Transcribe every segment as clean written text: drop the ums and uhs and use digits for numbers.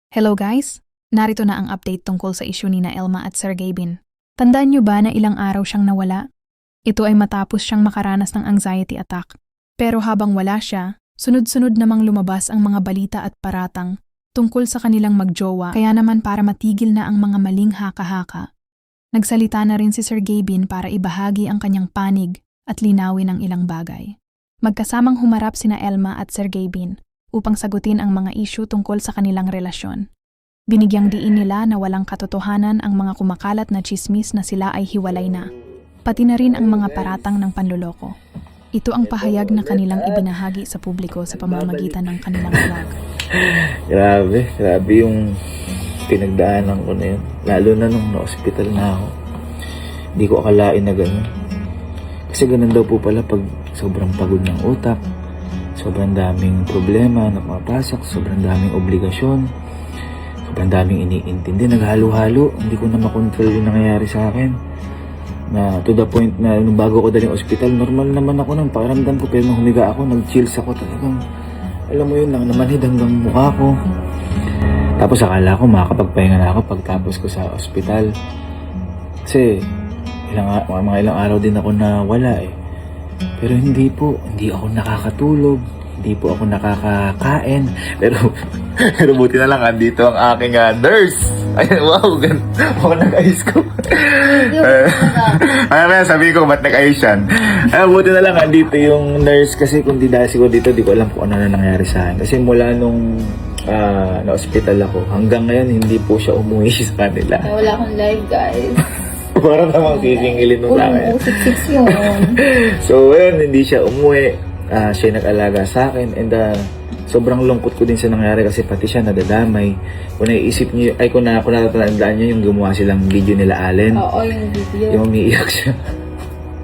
Hello guys! Narito na ang update tungkol sa isyu ni na Elma at Sergey Bin. Tandaan niyo ba na ilang araw siyang nawala? Ito ay matapos siyang makaranas ng anxiety attack. Pero habang wala siya, sunod-sunod namang lumabas ang mga balita at paratang tungkol sa kanilang magjowa, kaya naman para matigil na ang mga maling haka-haka. Nagsalita na rin si Sergey Bin para ibahagi ang kanyang panig at linawin ang ilang bagay. Magkasamang humarap sina Elma at Sergey Bin upang sagutin ang mga isyu tungkol sa kanilang relasyon. Binigyang diin nila na walang katotohanan ang mga kumakalat na tsismis na sila ay hiwalay na, pati na rin ang mga paratang ng panloloko. Ito ang pahayag na kanilang ibinahagi sa publiko sa pamamagitan ng kanilang vlog. Grabe yung pinagdaanan ko na yun. Lalo na nung na-hospital na ako. Hindi ko akalain na gano'n. Kasi ganun daw po pala pag sobrang pagod ng utak, sobrang daming problema na pumapasok, sobrang daming obligasyon, sobrang daming iniintindi, naghalo-halo, hindi ko na makontrol yung nangyayari sa akin. Na to the point na nung bago ko daling ospital, normal naman ako nang pakiramdam ko, pero nung humiga ako, nag-chills ako talagang, alam mo yun, namanhid hanggang mukha ko. Tapos akala ko makakapagpahinga na ako pagtapos ko sa ospital. Kasi mga ilang araw din ako na wala eh. Pero hindi ako nakakatulog, hindi po ako nakakakain. Pero buti na lang, andito ang aking nurse. Ay, wow, ako nag-ayos ko. Sabi ko, ba't nag-ayos yan? Buti na lang, andito yung nurse. Kasi kung di dahil siguro dito, di ko alam kung ano na nangyari sa akin. Kasi mula nung na-hospital ako, hanggang ngayon, hindi po siya umuwi sa kanila. Wala akong live, guys. Parang namang sisingilin mo sa akin. Oo, 6-6 yun. So, ayun, hindi siya umuwi. Siya nag-alaga sa akin. And sobrang lungkot ko din sa nangyari kasi pati siya nadadamay. Kung naiisip niyo, kung natatandaan niyo yung gumawa silang video nila Allen. Oo, yung video. Yung umiiyak siya.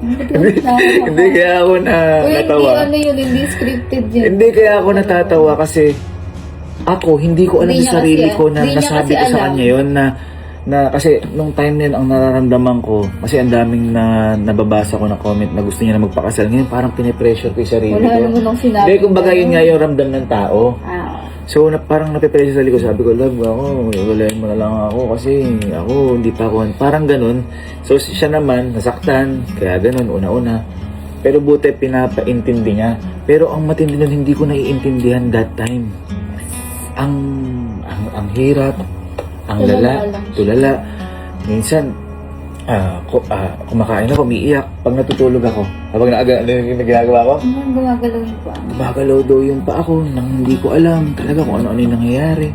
Hindi kaya ako natawa. Hindi scripted yun. Hindi kaya ako natatawa kasi ako, hindi ko alam sa sarili ko na nasabi ko sa kanya yun na kasi nung time na yun, ang nararamdaman ko, kasi ang daming nababasa ko na comment na gusto niya na magpakasal. Ngayon parang pinipressure ko yung sarili ko. Wala naman nung sinabi. Hindi, kumbaga yun nga yung ramdam ng tao. So parang napipressure sa sarili ko. Sabi ko, love ako, iwalayin mo na lang ako kasi ako, hindi pa ako. Parang ganun. So siya naman, nasaktan, kaya ganun, una-una. Pero buti pinapaintindi niya. Pero ang matindi nun, hindi ko naiintindihan that time. Ang hirap, ang tulala. Minsan, kumakain ako, umiiyak. Pag natutulog ako, habang ginagawa ko, Gumagalaw yung paa. gumagalaw daw yung paa ko nang hindi ko alam talaga kung ano-ano yung nangyayari.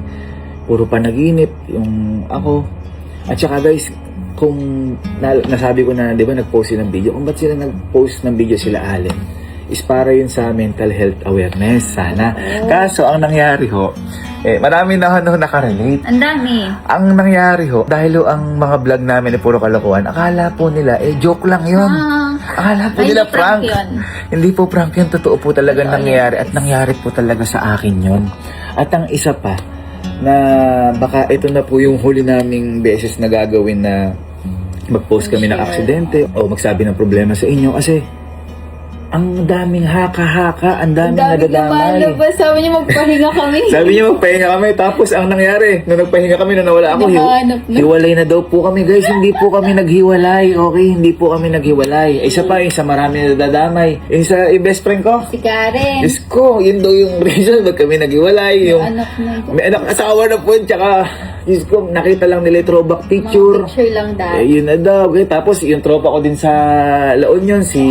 Puro panaginip yung ako. At saka guys, kung nasabi ko na, di ba, nag-post sila ng video, kung ba't sila nag-post ng video sila Allen, is para yun sa mental health awareness, sana. Kaso, ang nangyari ho, marami na nakarelate. Ang dami. Ang nangyari ho, dahil ang mga vlog namin ay puro kalokohan, akala po nila, joke lang yun. Akala po nila prank. Hindi po prank yun, totoo po talaga nangyayari at nangyari po talaga sa akin yun. At ang isa pa, na baka ito na po yung huli naming beses na gagawin na mag-post kami ng aksidente o magsabi ng problema sa inyo kasi ang daming haka-haka, ang daming nadadamay. Sabi niya magpahinga kami. Sabi niya magpahinga kami, tapos ang nangyari, nung nagpahinga kami, nung nawala ako, hiwalay na daw po kami. Guys, hindi po kami naghiwalay, okay? Hindi po kami naghiwalay. Isa pa, sa marami nadadamay. Sa best friend ko, Si Karen. Diyos ko, yun daw yung reason ba't kami naghiwalay. Anak na ito. May anak asawa na po, tsaka, Diyos ko, nakita lang nila yung throwback picture. Mga picture lang dahil. Yun na daw. Okay? Tapos, yung tropa ko din sa La Union, si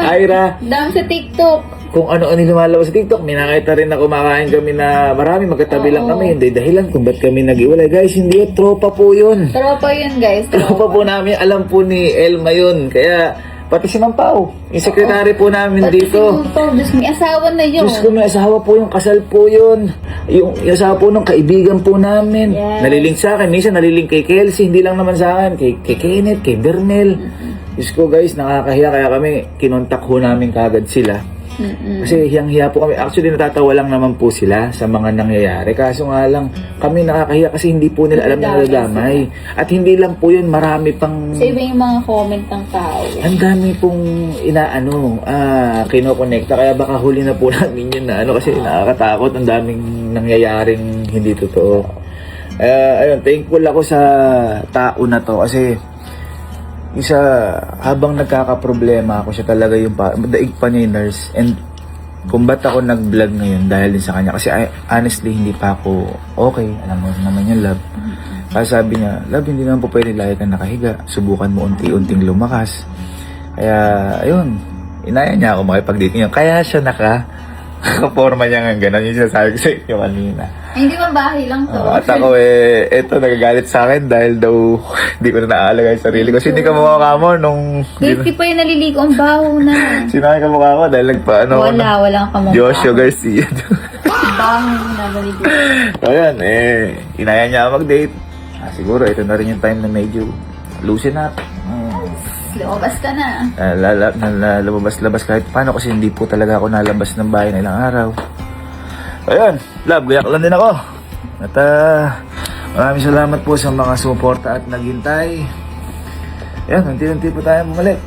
Ira. Dami sa TikTok. Kung ano-ano lumalabas sa TikTok, may nakita rin na kumakain kami na marami, magkatabi lang kami. Hindi dahilan kung ba't kami nag-iwalay. Guys, hindi yun, tropa po yun. Tropa yun, guys. Tropa po namin, alam po ni Elma yun. Kaya, pati si Mampao, yung sekretary po namin dito. Diyos, may asawa na yun. Diyos ko, may asawa po yung kasal po yun. Yung asawa po ng kaibigan po namin. Yes. Nalilink sa akin, minsan nalilink kay Kelsey, hindi lang naman sa akin, kay Kenneth, kay Bernel. Diyos ko guys, nakakahiya, kaya kami, kinontak ho namin kagad sila. Kasi hiyang-hiya po kami. Actually, natatawa lang naman po sila sa mga nangyayari. Kaso nga lang, kami nakakahiya kasi hindi po nila alam na nadadamay. At hindi lang po yun, marami pang... Sa iba yung mga comment ng tao. Ang dami pong kinokonekta. Kaya baka huli na po namin yun na kasi nakakatakot. Ang daming nangyayaring hindi totoo. Ayun, thankful ako sa tao na to kasi isa, habang nagkakaproblema ako, siya talaga yung daig pa niya yung nurse. And kung ba't ako nag-vlog ngayon dahil din sa kanya. Kasi honestly, hindi pa ako okay. Alam mo naman yung love. Kasi sabi niya, love, hindi naman po pwede lagi kang nakahiga. Subukan mo unti-unting lumakas. Kaya, ayun, inaya niya ako makipag-date niya. Kaya siya nakaporma niya nga gano'n. Yung sinasabi ko sa inyo kanina. Ay, hindi man bahay lang to. At ako eto nagagalit sa akin dahil daw hindi ko na naaalagay yung sarili ko. Kasi hindi ka mukha mo nung... Dirty pa yung naliligo ang baho na. Sinakay ka mukha ko dahil nagpaano ako ng Walang kamukha. Joshua Garcia. Baho na naliligo. Ayan, inaya niya ako mag-date. Siguro ito na rin yung time na medyo loosen up. Lumabas ka na. Lumabas-labas kahit paano kasi hindi po talaga ako nalabas ng bahay na ilang araw. Ayun, love, gayak lang din ako. At maraming salamat po sa mga suporta at naghintay. Ayan, unti-unti po tayo bumalik.